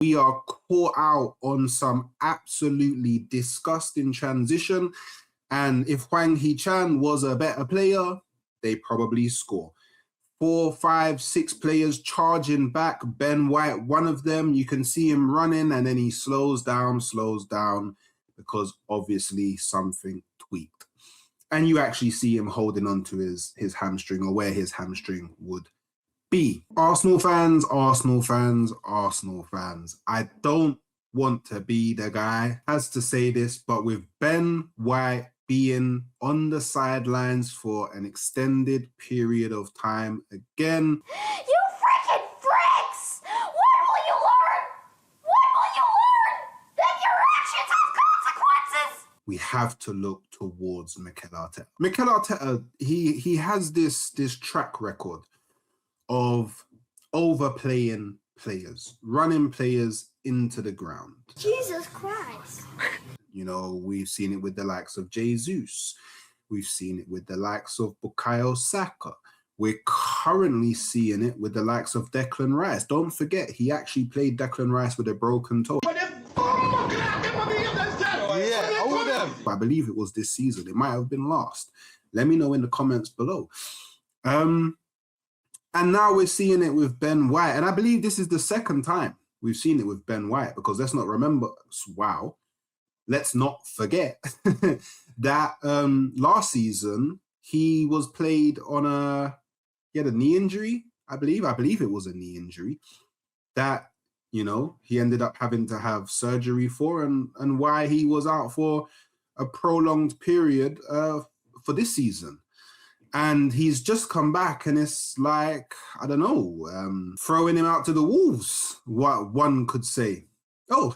We are caught out on some absolutely disgusting transition. And if Hwang Hee-chan was a better player, they probably score. 4, 5, 6 players charging back. Ben White, one of them, you can see him running and then he slows down because obviously something tweaked. And you actually see him holding on to his hamstring or where his hamstring would be. Arsenal fans, I don't want to be the guy has to say this, but with Ben White being on the sidelines for an extended period of time again. You freaking freaks! When will you learn? That your actions have consequences? We have to look towards Mikel Arteta. Mikel Arteta, he has this track record of overplaying players, running players into the ground. Jesus Christ. You know, we've seen it with the likes of Jesus. We've seen it with the likes of Bukayo Saka. We're currently seeing it with the likes of Declan Rice. Don't forget, he actually played Declan Rice with a broken toe. I believe it was this season. It might have been last. Let me know in the comments below. And now we're seeing it with Ben White. And I believe this is the second time we've seen it with Ben White, because let's not forget that last season he was played on he had a knee injury, I believe it was a knee injury that, you know, he ended up having to have surgery for, and why he was out for a prolonged period for this season. And he's just come back, and it's like, I don't know, throwing him out to the wolves, what one could say. Oh,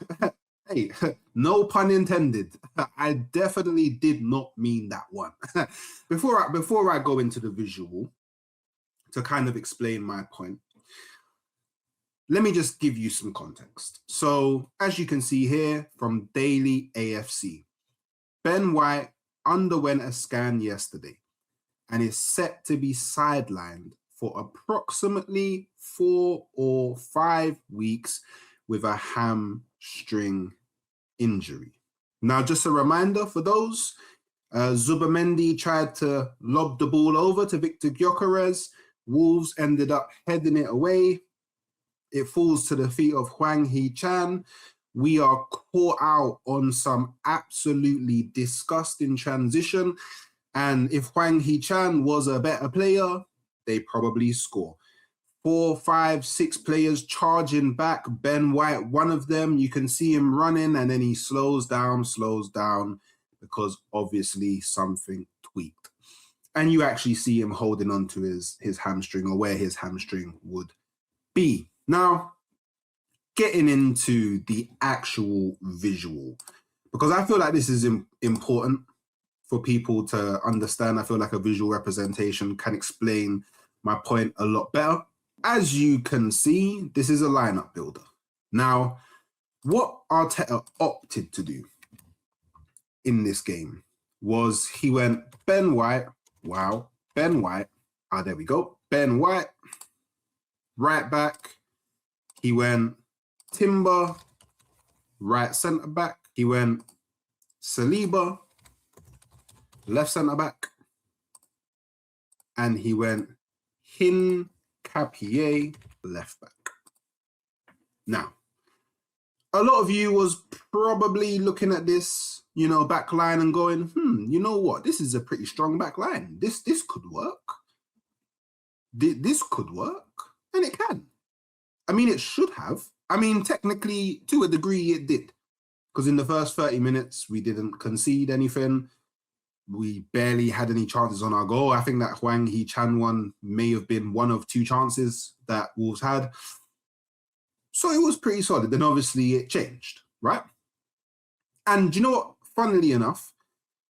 hey, no pun intended. I definitely did not mean that one. Before I go into the visual to kind of explain my point, let me just give you some context. So, as you can see here from Daily AFC, Ben White underwent a scan yesterday and is set to be sidelined for approximately 4 or 5 weeks with a hamstring injury. Now, just a reminder for those, Zubimendi tried to lob the ball over to Victor Gyökeres. Wolves ended up heading it away. It falls to the feet of Hwang Hee-chan. We are caught out on some absolutely disgusting transition. And if Hwang Hee-chan was a better player, they probably score. 4, 5, 6 players charging back. Ben White, one of them, you can see him running and then he slows down because obviously something tweaked. And you actually see him holding on to his hamstring or where his hamstring would be. Now, getting into the actual visual, because I feel like this is important for people to understand. I feel like a visual representation can explain my point a lot better. As you can see, this is a lineup builder. Now, what Arteta opted to do in this game was he went Ben White, Ben White, there we go, Ben White, right back. He went Timber, right centre back. He went Saliba, left centre back. And he went Hincapié, left back. Now, a lot of you was probably looking at this, you know, back line and going, you know what? This is a pretty strong back line. This could work. This could work. And it can. I mean, it should have. I mean, technically, to a degree, it did. Because in the first 30 minutes, we didn't concede anything. We barely had any chances on our goal. I think that Hwang Hee-chan one may have been one of 2 chances that Wolves had. So it was pretty solid. Then obviously it changed, right? And you know what? Funnily enough,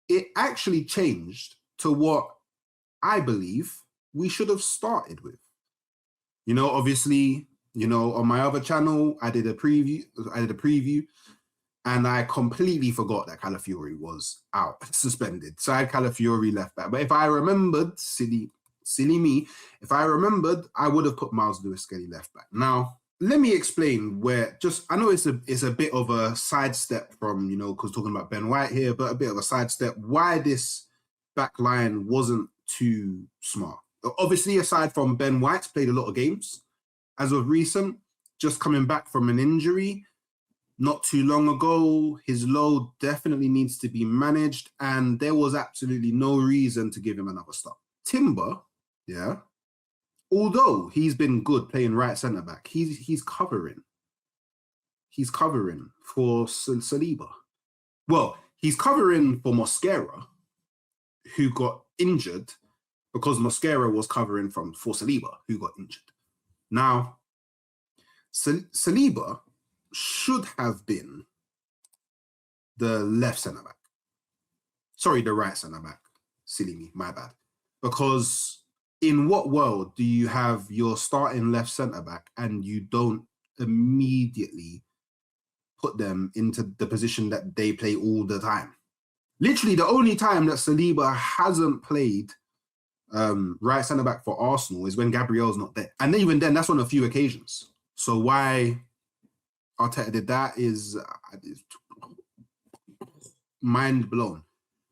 it actually changed to what I believe we should have started with. You know, obviously, you know, on my other channel, I did a preview, and I completely forgot that Calafiori was out, suspended. So I had Calafiori left back. But if I remembered, silly me, if I remembered, I would have put Miles Lewis Skelly left back. Now, let me explain where. Just I know it's a bit of a sidestep from because talking about Ben White here, but a bit of a sidestep. Why this back line wasn't too smart. Obviously, aside from Ben White's played a lot of games as of recent, just coming back from an injury not too long ago, his load definitely needs to be managed, and there was absolutely no reason to give him another start. Timber, yeah, although he's been good playing right centre back, he's covering. He's covering for Saliba. Well, he's covering for Mosquera, who got injured because Mosquera was covering for Saliba, who got injured. Now, Saliba should have been the left centre back. Sorry, the right centre back. Silly me, my bad. Because in what world do you have your starting left centre back and you don't immediately put them into the position that they play all the time? Literally, the only time that Saliba hasn't played right centre back for Arsenal is when Gabriel's not there, and even then, that's on a few occasions. So why Arteta did that is mind blown.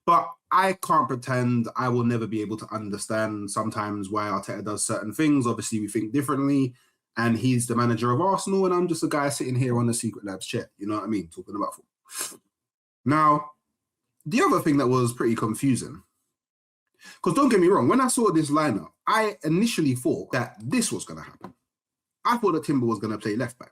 But I can't pretend I will never be able to understand sometimes why Arteta does certain things. Obviously, we think differently, and he's the manager of Arsenal, and I'm just a guy sitting here on the Secret Labs chair. You know what I mean? Talking about football. Now, the other thing that was pretty confusing, because don't get me wrong, when I saw this lineup, I initially thought that this was going to happen. I thought that Timber was going to play left back.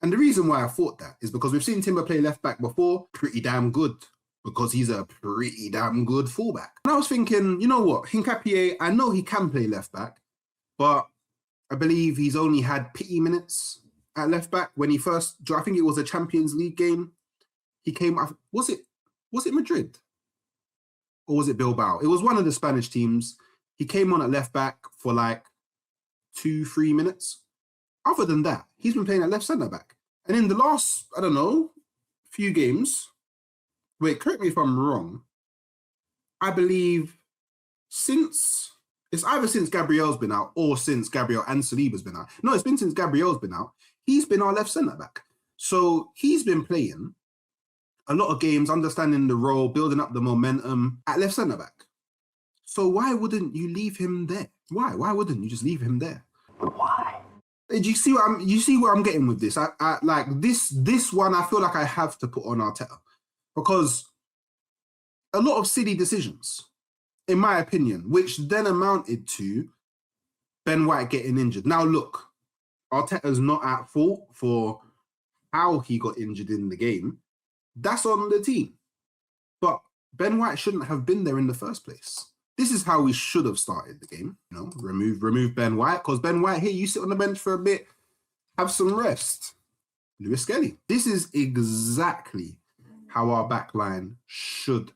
And the reason why I thought that is because we've seen Timber play left back before, pretty damn good, because he's a pretty damn good fullback. And I was thinking, you know what, Hincapié, I know he can play left back, but I believe he's only had pity minutes at left back when he first, I think it was a Champions League game. He came, was it Madrid? Or was it Bilbao? It was one of the Spanish teams. He came on at left back for like 2-3 minutes. Other than that, he's been playing at left centre back. And in the last, I don't know, few games, wait, correct me if I'm wrong, I believe it's either since Gabriel's been out or since Gabriel and Saliba's been out. No, it's been since Gabriel's been out. He's been our left centre back. So he's been playing a lot of games, understanding the role, building up the momentum at left centre back. So why wouldn't you leave him there? Why? Why wouldn't you just leave him there? Why? Do you see where I'm getting with this? I like this one. I feel like I have to put on Arteta because a lot of silly decisions, in my opinion, which then amounted to Ben White getting injured. Now look, Arteta's not at fault for how he got injured in the game. That's on the team. But Ben White shouldn't have been there in the first place. This is how we should have started the game. Remove Ben White, because Ben White here, you sit on the bench for a bit, have some rest. Lewis Skelly. This is exactly how our back line should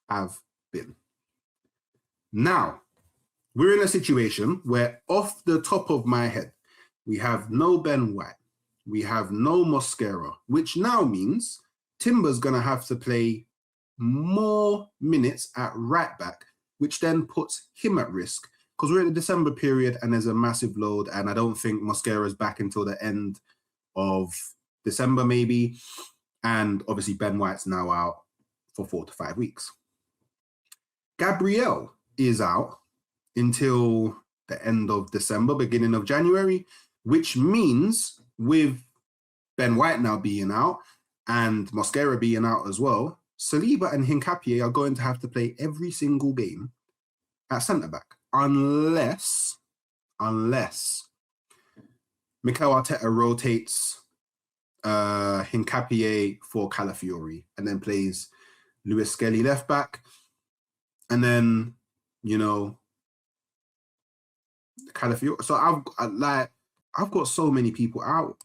have been. Now, we're in a situation where off the top of my head, we have no Ben White. We have no Mosquera, which now means Timber's going to have to play more minutes at right back, which then puts him at risk because we're in the December period and there's a massive load, and I don't think Mosquera's back until the end of December maybe, and obviously Ben White's now out for 4 to 5 weeks. Gabriel is out until the end of December, beginning of January, which means with Ben White now being out and Mosquera being out as well, Saliba and Hincapié are going to have to play every single game at centre-back, unless Mikel Arteta rotates Hincapié for Calafiori and then plays Lewis Skelly left-back, and then, Calafiori. So I've got so many people out.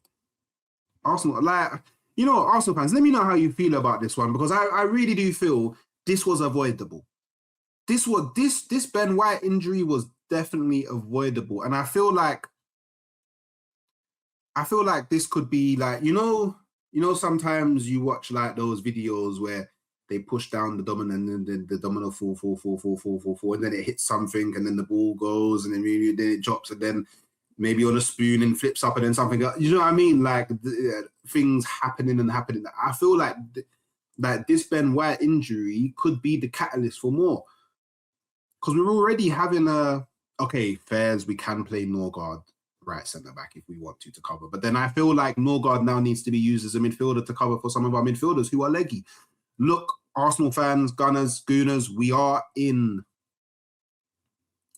Arsenal, Arsenal fans, let me know how you feel about this one, because I really do feel this was avoidable. This Ben White injury was definitely avoidable, and I feel like this could be like, sometimes you watch like those videos where they push down the domino and then the domino fall, and then it hits something, and then the ball goes, and then it drops, and then maybe on a spoon and flips up and then something else. You know what I mean? Like things happening and happening. I feel like this Ben White injury could be the catalyst for more. Because we're already having fairs, we can play Norgard right centre back if we want to cover. But then I feel like Norgard now needs to be used as a midfielder to cover for some of our midfielders who are leggy. Look, Arsenal fans, Gunners, Gooners, we are in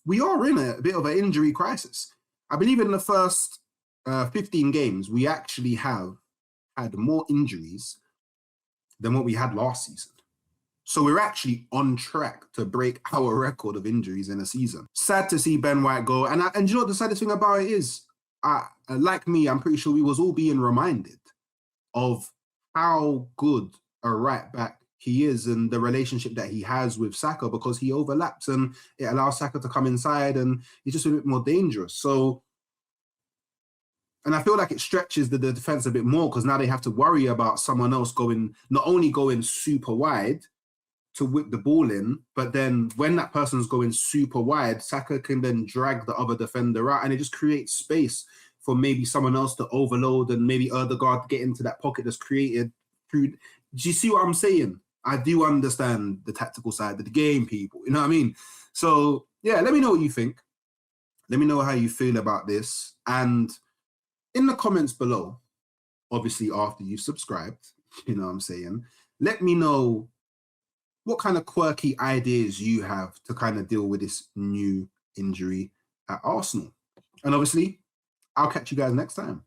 a bit of an injury crisis. I believe in the first 15 games, we actually have had more injuries than what we had last season. So we're actually on track to break our record of injuries in a season. Sad to see Ben White go. And you know what the saddest thing about it is? Like me, I'm pretty sure we was all being reminded of how good a right back he is and the relationship that he has with Saka, because he overlaps and it allows Saka to come inside and he's just a bit more dangerous. So, and I feel like it stretches the defense a bit more because now they have to worry about someone else not only going super wide to whip the ball in, but then when that person's going super wide, Saka can then drag the other defender out and it just creates space for maybe someone else to overload and maybe Ødegaard get into that pocket that's created through. Do you see what I'm saying? I do understand the tactical side of the game, people. You know what I mean? So, yeah, let me know what you think. Let me know how you feel about this. And in the comments below, obviously after you've subscribed, you know what I'm saying, let me know what kind of quirky ideas you have to kind of deal with this new injury at Arsenal. And obviously, I'll catch you guys next time.